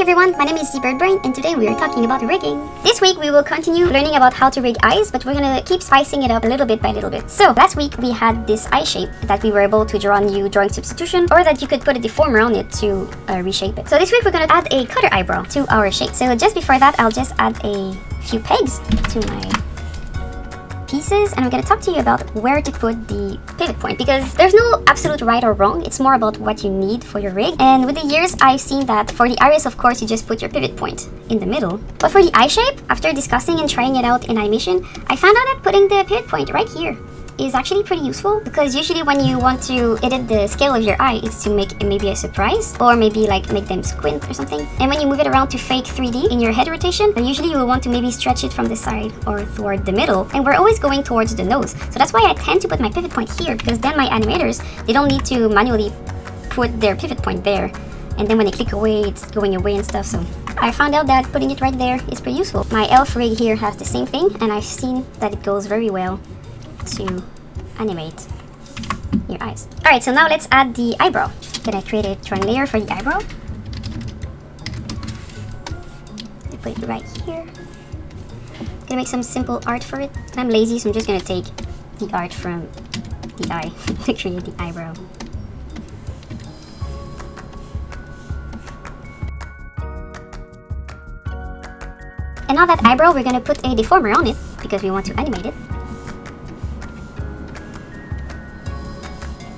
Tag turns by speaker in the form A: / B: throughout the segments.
A: everyone, my name is ZeBirdBrain and today we are talking about rigging. This week we will continue learning about how to rig eyes, but we're gonna keep spicing it up a little bit by little bit. So last week we had this eye shape that we were able to draw a new drawing substitution, or that you could put a deformer on it to reshape it. So this week we're gonna add a cutter eyebrow to our shape. So just before that, I'll just add a few pegs to my pieces, and I'm going to talk to you about where to put the pivot point, because there's no absolute right or wrong. It's more about what you need for your rig. And with the years, I've seen that for the iris, of course, you just put your pivot point in the middle. But for the eye shape, after discussing and trying it out in animation, I found out that putting the pivot point right here is actually pretty useful, because usually when you want to edit the scale of your eye, it's to make maybe a surprise, or maybe like make them squint or something. And when you move it around to fake 3D in your head rotation, usually you will want to maybe stretch it from the side or toward the middle, and we're always going towards the nose. So that's why I tend to put my pivot point here, because then my animators, they don't need to manually put their pivot point there, and then when they click away, it's going away and stuff. So I found out that putting it right there is pretty useful. My elf rig here has the same thing, and I've seen that it goes very well to animate your eyes. Alright, so now let's add the eyebrow. Gonna create a drawing layer for the eyebrow. I put it right here. Gonna make some simple art for it. And I'm lazy, so I'm just gonna take the art from the eye to create the eyebrow. And now that eyebrow, we're gonna put a deformer on it because we want to animate it.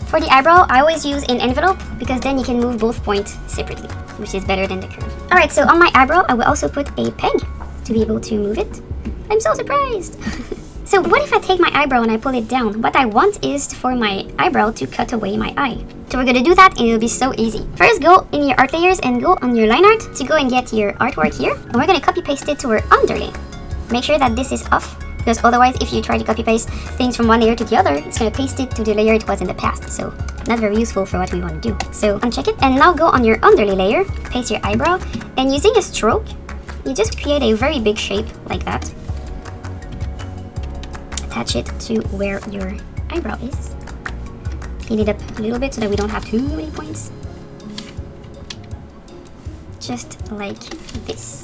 A: For the eyebrow, I always use an envelope, because then you can move both points separately, which is better than the curve. Alright, so on my eyebrow, I will also put a peg to be able to move it. I'm so surprised! So what if I take my eyebrow and I pull it down? What I want is for my eyebrow to cut away my eye. So we're gonna do that, and it'll be so easy. First, go in your art layers and go on your line art to go and get your artwork here. And we're gonna copy paste it to our underlay. Make sure that this is off, because otherwise if you try to copy paste things from one layer to the other, it's going to paste it to the layer it was in the past, so not very useful for what we want to do. So uncheck it, and now go on your underlay layer, paste your eyebrow, and using a stroke, you just create a very big shape like that. Attach it to where your eyebrow is. Clean it up a little bit so that we don't have too many points. Just like this.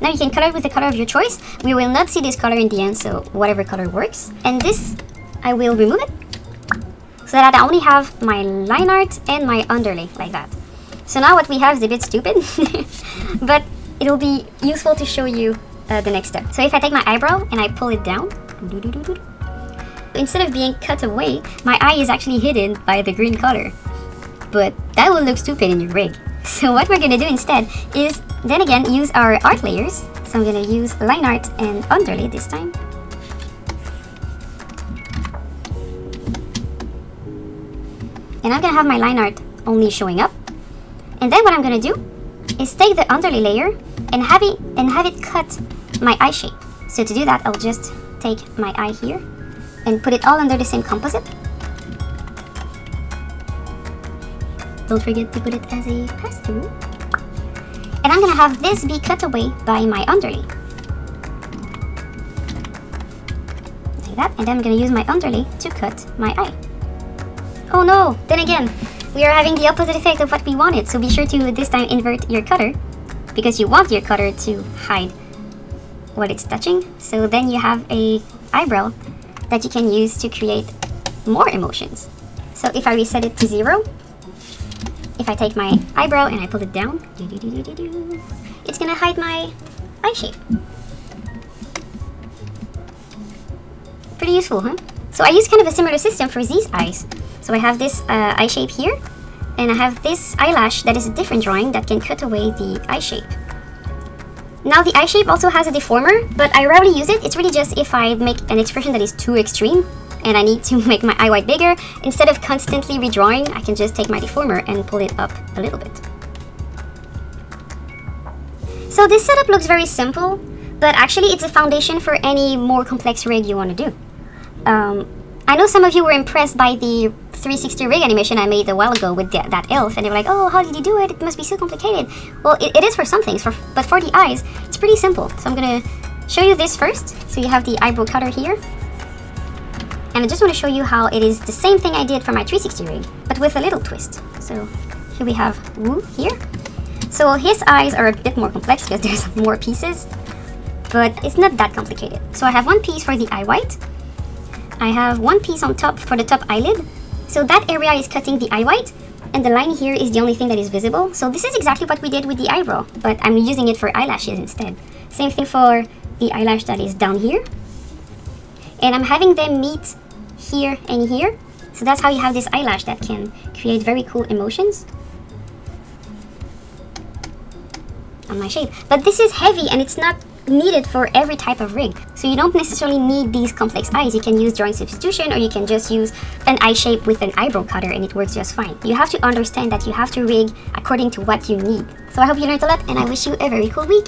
A: Now you can color it with the color of your choice. We will not see this color in the end, so whatever color works. And this, I will remove it, so that I only have my line art and my underlay, like that. So now what we have is a bit stupid, but it will be useful to show you the next step. So if I take my eyebrow and I pull it down, instead of being cut away, my eye is actually hidden by the green color. But that will look stupid in your rig. So what we're gonna do instead is, then again, use our art layers. So I'm gonna use line art and underlay this time. And I'm gonna have my line art only showing up. And then what I'm gonna do is take the underlay layer and have it cut my eye shape. So to do that, I'll just take my eye here and put it all under the same composite. Don't forget to put it as a pass-through. And I'm gonna have this be cut away by my underlay. Like that. And then I'm gonna use my underlay to cut my eye. Oh no! Then again, we are having the opposite effect of what we wanted. So be sure to this time invert your cutter, because you want your cutter to hide what it's touching. So then you have a eyebrow that you can use to create more emotions. So if I reset it to 0, if I take my eyebrow and I pull it down, it's gonna hide my eye shape. Pretty useful, huh? So I use kind of a similar system for these eyes. So I have this eye shape here, and I have this eyelash that is a different drawing that can cut away the eye shape. Now the eye shape also has a deformer, but I rarely use it. It's really just if I make an expression that is too extreme and I need to make my eye white bigger. Instead of constantly redrawing, I can just take my deformer and pull it up a little bit. So this setup looks very simple, but actually it's a foundation for any more complex rig you want to do. I know some of you were impressed by the 360 rig animation I made a while ago with that elf, and they were like, oh, how did you do it? It must be so complicated. Well, it is for some things, but for the eyes, it's pretty simple. So I'm gonna show you this first. So you have the eyebrow cutter here. And I just want to show you how it is the same thing I did for my 360 rig, but with a little twist. So Here we have Wu here. So his eyes are a bit more complex because there's more pieces, but it's not that complicated. So I have one piece for the eye white. I have one piece on top for the top eyelid. So that area is cutting the eye white, and the line here is the only thing that is visible. So this is exactly what we did with the eyebrow, but I'm using it for eyelashes instead. Same thing for the eyelash that is down here. And I'm having them meet here and here. So that's how you have this eyelash that can create very cool emotions on my shape. But this is heavy and it's not needed for every type of rig. So you don't necessarily need these complex eyes. You can use drawing substitution, or you can just use an eye shape with an eyebrow cutter and it works just fine. You have to understand that you have to rig according to what you need. So I hope you learned a lot and I wish you a very cool week.